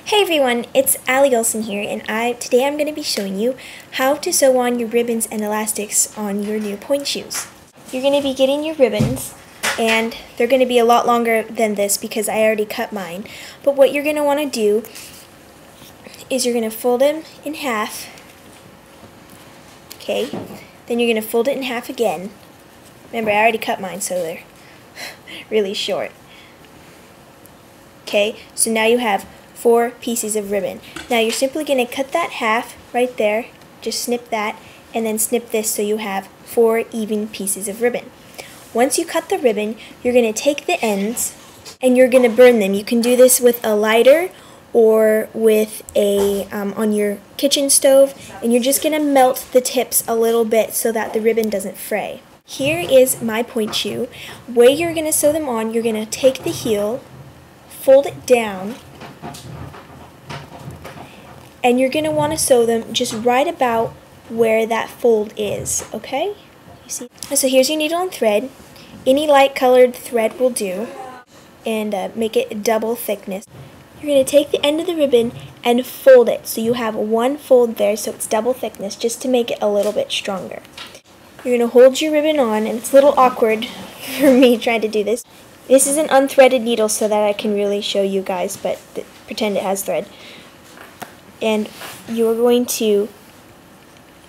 Hey everyone, it's Allie Olson here, and today I'm going to be showing you how to sew on your ribbons and elastics on your new Pointe shoes. You're going to be getting your ribbons, and they're going to be a lot longer than this because I already cut mine. But what you're going to want to do is you're going to fold them in half. Okay, then you're going to fold it in half again. Remember, I already cut mine, so they're really short. Okay, so now you have 4 pieces of ribbon. Now you're simply going to cut that half right there, just snip that, and then snip this so you have 4 even pieces of ribbon. Once you cut the ribbon, you're going to take the ends and you're going to burn them. You can do this with a lighter or with a on your kitchen stove, and you're just going to melt the tips a little bit so that the ribbon doesn't fray. Here is my Pointe shoe. Way you're going to sew them on, you're going to take the heel, fold it down, and you're going to want to sew them just right about where that fold is, okay? You see? So here's your needle and thread. Any light colored thread will do, and make it double thickness. You're going to take the end of the ribbon and fold it so you have one fold there, so it's double thickness, just to make it a little bit stronger. You're going to hold your ribbon on, and it's a little awkward for me trying to do this. This is an unthreaded needle so that I can really show you guys, but pretend it has thread. And you're going to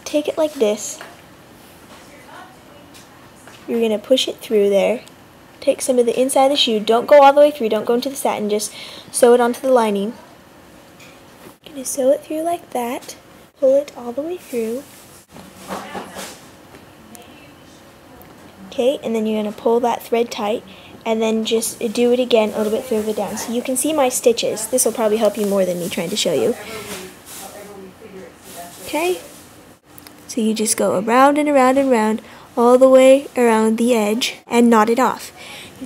take it like this. You're going to push it through there. Take some of the inside of the shoe. Don't go all the way through. Don't go into the satin. Just sew it onto the lining. You're going to sew it through like that. Pull it all the way through. Okay, and then you're going to pull that thread tight. And then just do it again a little bit further down. So you can see my stitches. This will probably help you more than me trying to show you. Okay? So you just go around and around and around, all the way around the edge, and knot it off.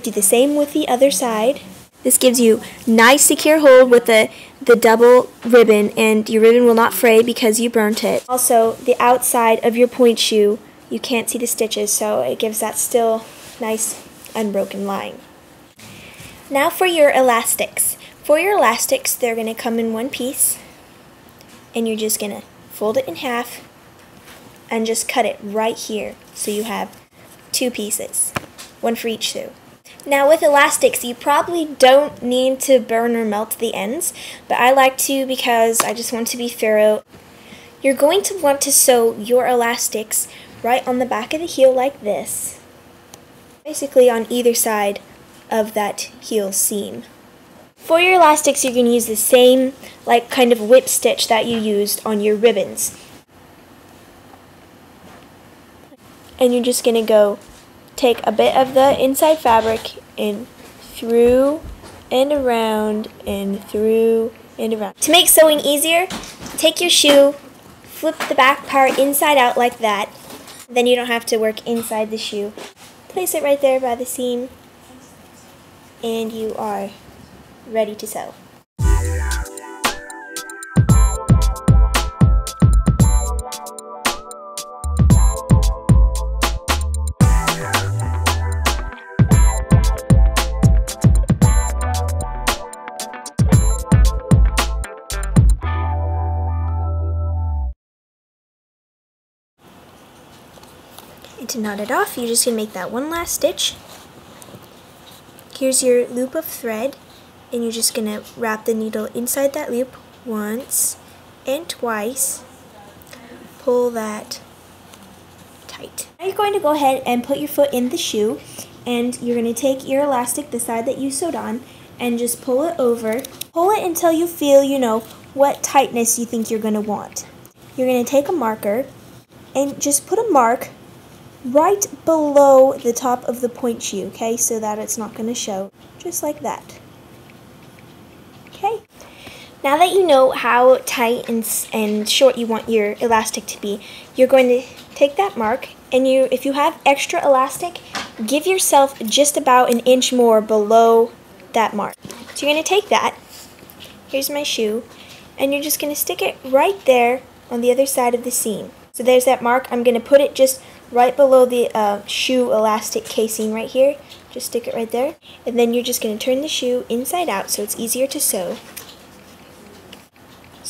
Do the same with the other side. This gives you nice secure hold with the double ribbon, and your ribbon will not fray because you burnt it. Also, the outside of your Pointe shoe, you can't see the stitches, so it gives that still nice unbroken line. Now for your elastics. For your elastics, they're going to come in one piece, and you're just going to fold it in half and just cut it right here so you have 2 pieces, one for each shoe. Now with elastics, you probably don't need to burn or melt the ends, but I like to because I just want to be thorough. You're going to want to sew your elastics right on the back of the heel like this, basically on either side of that heel seam. For your elastics, you're going to use the same kind of whip stitch that you used on your ribbons. And you're just going to go take a bit of the inside fabric and through and around and through and around. To make sewing easier, take your shoe, flip the back part inside out like that. Then you don't have to work inside the shoe. Place it right there by the seam, and you are ready to sew. And to knot it off, you're just going to make that one last stitch. Here's your loop of thread, and you're just going to wrap the needle inside that loop once and twice. Pull that tight. Now you're going to go ahead and put your foot in the shoe, and you're going to take your elastic, the side that you sewed on, and just pull it over. Pull it until you feel, what tightness you think you're going to want. You're going to take a marker and just put a mark right below the top of the Pointe shoe, okay, so that it's not going to show, just like that. Okay, now that you know how tight and short you want your elastic to be, you're going to take that mark, and if you have extra elastic, give yourself just about an inch more below that mark. So you're going to take that, here's my shoe, and you're just going to stick it right there on the other side of the seam. So there's that mark. I'm going to put it just right below the shoe elastic casing right here. Just stick it right there. And then you're just going to turn the shoe inside out so it's easier to sew.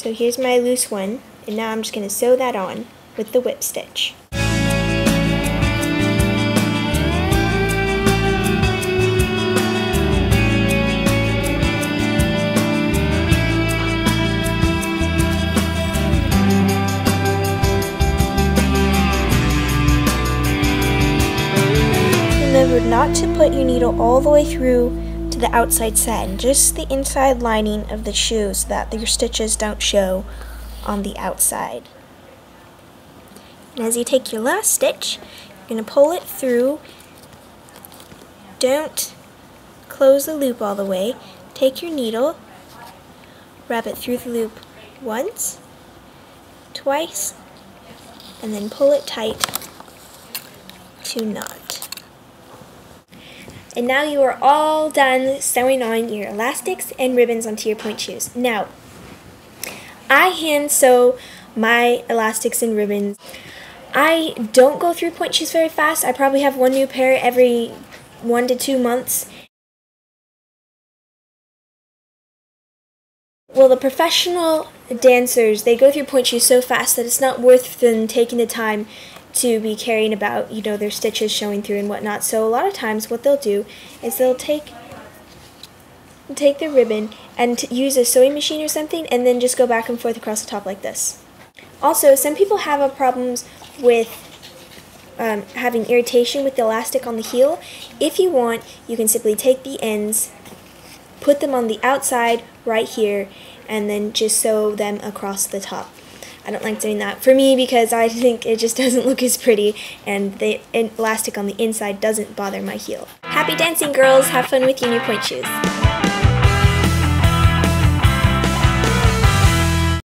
So here's my loose one, and now I'm just going to sew that on with the whip stitch. Remember not to put your needle all the way through to the outside satin, just the inside lining of the shoe so that your stitches don't show on the outside. And as you take your last stitch, you're going to pull it through. Don't close the loop all the way. Take your needle, wrap it through the loop once, twice, and then pull it tight to knot. And now you are all done sewing on your elastics and ribbons onto your pointe shoes. Now, I hand sew my elastics and ribbons. I don't go through pointe shoes very fast. I probably have one new pair every 1 to 2 months. Well, the professional dancers, they go through pointe shoes so fast that it's not worth them taking the time to be caring about, their stitches showing through and whatnot. So a lot of times what they'll do is they'll take the ribbon and use a sewing machine or something and then just go back and forth across the top like this. Also, some people have problems with having irritation with the elastic on the heel. If you want, you can simply take the ends, put them on the outside right here, and then just sew them across the top. I don't like doing that for me because I think it just doesn't look as pretty, and the elastic on the inside doesn't bother my heel. Happy dancing, girls! Have fun with your new pointe shoes.